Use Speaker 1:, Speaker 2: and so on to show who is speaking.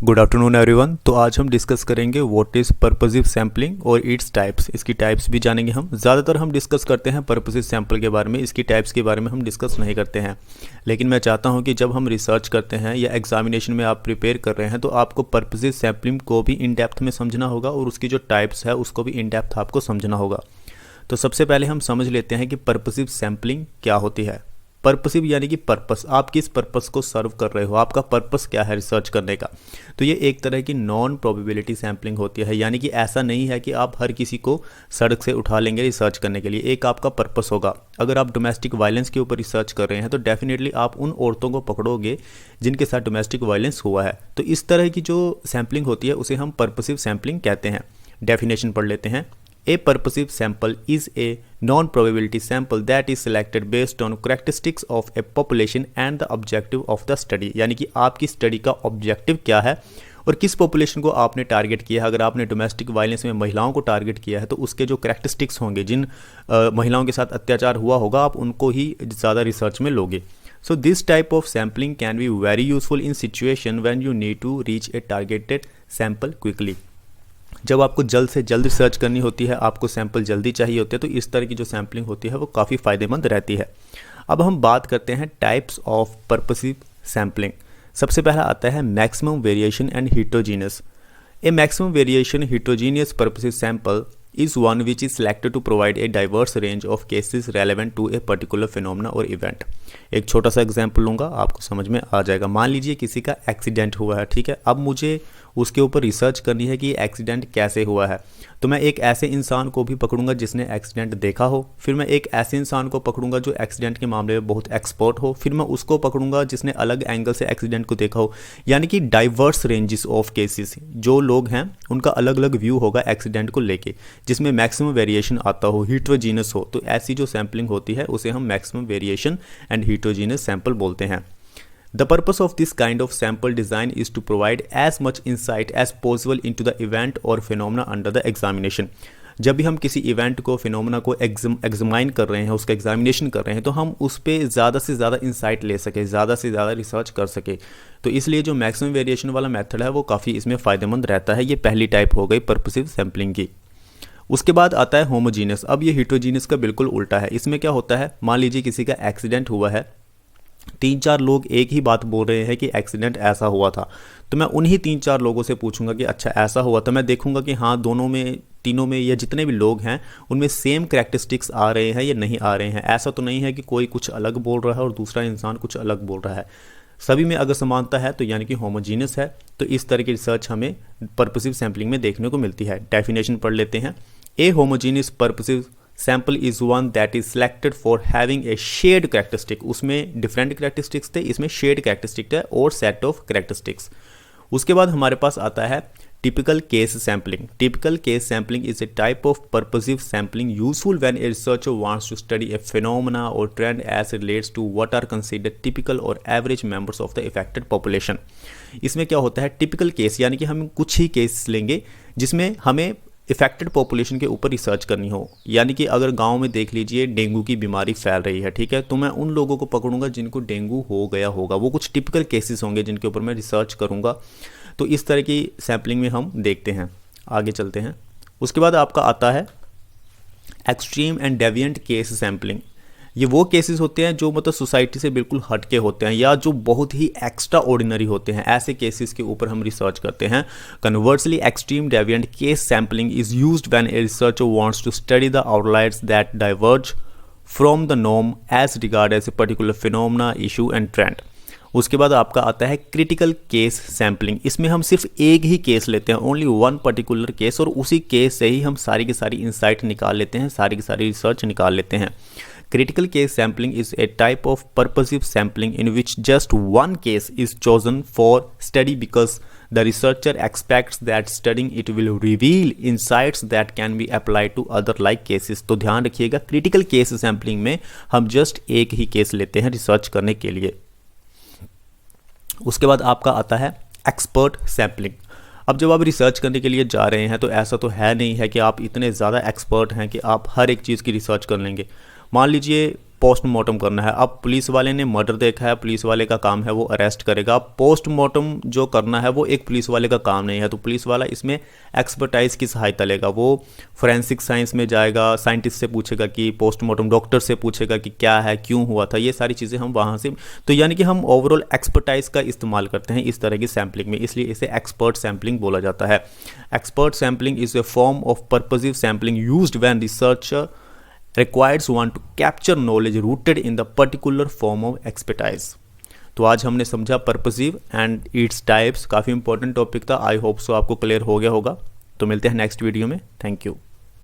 Speaker 1: Good afternoon everyone. तो आज हम डिस्कस करेंगे व्हाट इज़ पर्पसिव सैम्पलिंग और इट्स टाइप्स। इसकी टाइप्स भी जानेंगे हम। ज़्यादातर हम डिस्कस करते हैं पर्पसिव सैम्पल के बारे में, इसकी टाइप्स के बारे में हम डिस्कस नहीं करते हैं। लेकिन मैं चाहता हूं कि जब हम रिसर्च करते हैं या एग्जामिनेशन में आप प्रिपेयर कर रहे हैं तो आपको पर्पसिव सैम्पलिंग को भी इन डेप्थ में समझना होगा और उसकी जो टाइप्स है उसको भी इन डेप्थ आपको समझना होगा। तो सबसे पहले हम समझ लेते हैं कि पर्पसिव सैम्पलिंग क्या होती है। पर्पसिव यानी कि पर्पस, आप किस पर्पस को सर्व कर रहे हो, आपका पर्पस क्या है रिसर्च करने का। तो ये एक तरह की नॉन प्रोबेबिलिटी सैम्पलिंग होती है, यानी कि ऐसा नहीं है कि आप हर किसी को सड़क से उठा लेंगे रिसर्च करने के लिए। एक आपका पर्पस होगा। अगर आप डोमेस्टिक वायलेंस के ऊपर रिसर्च कर रहे हैं तो डेफिनेटली आप उन औरतों को पकड़ोगे जिनके साथ डोमेस्टिक वायलेंस हुआ है। तो इस तरह की जो सैम्पलिंग होती है उसे हम पर्पसिव सैम्पलिंग कहते हैं। डेफिनेशन पढ़ लेते हैं। A purposive sample is a non-probability sample that is selected based on characteristics of a population and the objective of the study। यानी कि आपकी स्टडी का ऑब्जेक्टिव क्या है और किस पॉपुलेशन को आपने टारगेट किया है। अगर आपने डोमेस्टिक वायलेंस में महिलाओं को टारगेट किया है तो उसके जो करैक्टरिस्टिक्स होंगे, जिन महिलाओं के साथ अत्याचार हुआ होगा, आप उनको ही ज़्यादा रिसर्च में लोगे। So this type of sampling can be very useful in situation when you need to reach a targeted sample quickly। जब आपको जल्द से जल्द रिसर्च करनी होती है, आपको सैंपल जल्दी चाहिए होते हैं, तो इस तरह की जो सैम्पलिंग होती है वो काफ़ी फ़ायदेमंद रहती है। अब हम बात करते हैं टाइप्स ऑफ पर्पसिव सैम्पलिंग। सबसे पहला आता है maximum variation and heterogeneous. A maximum variation heterogeneous purposive sample is one which is selected to provide a diverse range of cases relevant to a particular phenomena or event। एक छोटा सा example लूँगा, आपको समझ में आ जाएगा। मान लीजिए किसी का एक्सीडेंट हुआ है, ठीक है। अब मुझे उसके ऊपर रिसर्च करनी है कि एक्सीडेंट कैसे हुआ है। तो मैं एक ऐसे इंसान को भी पकड़ूंगा जिसने एक्सीडेंट देखा हो, फिर मैं एक ऐसे इंसान को पकड़ूंगा जो एक्सीडेंट के मामले में बहुत एक्सपर्ट हो, फिर मैं उसको पकड़ूंगा जिसने अलग एंगल से एक्सीडेंट को देखा हो। यानी कि डाइवर्स रेंजेस ऑफ केसेस, जो लोग हैं उनका अलग अलग व्यू होगा एक्सीडेंट को लेके, जिसमें मैक्सिमम वेरिएशन आता हो, हेटेरोजेनियस हो। तो ऐसी जो सैम्पलिंग होती है उसे हम maximum variation and heterogeneous sample बोलते हैं। The purpose of this kind of sample design is to provide as much insight as possible into the event or phenomena under the examination। जब भी हम किसी इवेंट को, फिनोमेना को examine कर रहे हैं, उसका एग्जामिनेशन कर रहे हैं, तो हम उस पर ज़्यादा से ज़्यादा इंसाइट ले सके, ज़्यादा से ज़्यादा रिसर्च कर सके। तो इसलिए जो मैक्सिमम वेरिएशन वाला मेथड है वो काफ़ी इसमें फ़ायदेमंद रहता है। ये पहली टाइप हो गई पर्पसिव सैम्पलिंग की। उसके बाद आता है होमोजीनियस। अब ये हेटेरोजीनियस का बिल्कुल उल्टा है। इसमें क्या होता है, मान लीजिए किसी का एक्सीडेंट हुआ है, 3-4 लोग एक ही बात बोल रहे हैं कि एक्सीडेंट ऐसा हुआ था, तो मैं उन्हीं 3-4 लोगों से पूछूंगा कि अच्छा ऐसा हुआ। तो मैं देखूंगा कि हाँ, दोनों में, तीनों में, या जितने भी लोग हैं उनमें सेम करैक्टरिस्टिक्स आ रहे हैं या नहीं आ रहे हैं। ऐसा तो नहीं है कि कोई कुछ अलग बोल रहा है और दूसरा इंसान कुछ अलग बोल रहा है। सभी में अगर समानता है तो यानी कि होमोजीनियस है। तो इस तरह की रिसर्च हमें पर्पसिव सैम्पलिंग में देखने को मिलती है। डेफिनेशन पढ़ लेते हैं। A homogeneous purposive sample is one that is selected for having a shared characteristic. उसमें डिफरेंट कैरेक्टरिस्टिक्स थे, इसमें शेयर्ड कैरेक्टरिस्टिक है और सेट ऑफ कैरेक्टरिस्टिक्स। उसके बाद हमारे पास आता है typical case sampling. Typical case sampling is a type of purposive sampling useful when a researcher wants to study a phenomena और trend as relates to what are considered typical और average members of the affected population. इसमें क्या होता है, typical case यानी कि हम कुछ ही केस लेंगे जिसमें हमें इफेक्टेड पॉपुलेशन के ऊपर रिसर्च करनी हो। यानी कि अगर गांव में देख लीजिए डेंगू की बीमारी फैल रही है, ठीक है, तो मैं उन लोगों को पकड़ूंगा जिनको डेंगू हो गया होगा। वो कुछ टिपिकल केसेस होंगे जिनके ऊपर मैं रिसर्च करूंगा। तो इस तरह की सैम्पलिंग में हम देखते हैं। आगे चलते हैं। उसके बाद आपका आता है extreme and deviant case sampling. ये वो केसेस होते हैं जो मतलब सोसाइटी से बिल्कुल हटके होते हैं या जो बहुत ही एक्स्ट्रा ऑर्डिनरी होते हैं। ऐसे केसेस के ऊपर हम रिसर्च करते हैं। Conversely extreme deviant case sampling is used when a researcher wants to study the outliers that diverge from the norm as regard as a particular phenomena, issue and trend. उसके बाद आपका आता है क्रिटिकल केस सैम्पलिंग। इसमें हम सिर्फ एक ही case लेते हैं, ओनली वन पर्टिकुलर केस, और उसी केस से ही हम सारी की सारी इंसाइट निकाल लेते हैं, सारी की सारी रिसर्च निकाल लेते हैं। Critical case sampling is a type of purposive sampling in which just one case is chosen for study because the researcher expects that studying it will reveal insights that can be applied to other like cases। तो ध्यान रखिएगा, critical case sampling में हम just एक ही case लेते हैं research करने के लिए। उसके बाद आपका आता है एक्सपर्ट सैम्पलिंग। अब जब आप रिसर्च करने के लिए जा रहे हैं तो ऐसा तो है नहीं है कि आप इतने ज़्यादा एक्सपर्ट हैं कि आप हर एक चीज़ की रिसर्च कर लेंगे। मान लीजिए पोस्टमार्टम करना है। अब पुलिस वाले ने मर्डर देखा है, पुलिस वाले का काम है वो अरेस्ट करेगा। पोस्टमार्टम जो करना है वो एक पुलिस वाले का काम नहीं है, तो पुलिस वाला इसमें एक्सपर्टाइज की सहायता लेगा। वो फोरेंसिक साइंस में जाएगा, साइंटिस्ट से पूछेगा कि पोस्टमार्टम, डॉक्टर से पूछेगा कि क्या है, क्यों हुआ था, ये सारी चीज़ें हम वहाँ से, तो यानी कि हम ओवरऑल एक्सपर्टाइज का इस्तेमाल करते हैं इस तरह की सैम्पलिंग में, इसलिए इसे एक्सपर्ट सैम्पलिंग बोला जाता है। Expert sampling is A form of purposive sampling used when researcher requires one to capture knowledge rooted in the particular form of expertise। तो आज हमने समझा पर्पसिव एंड इट्स टाइप्स, काफ़ी इंपॉर्टेंट टॉपिक था। I hope so आपको clear हो गया होगा। तो मिलते हैं नेक्स्ट वीडियो में। Thank you.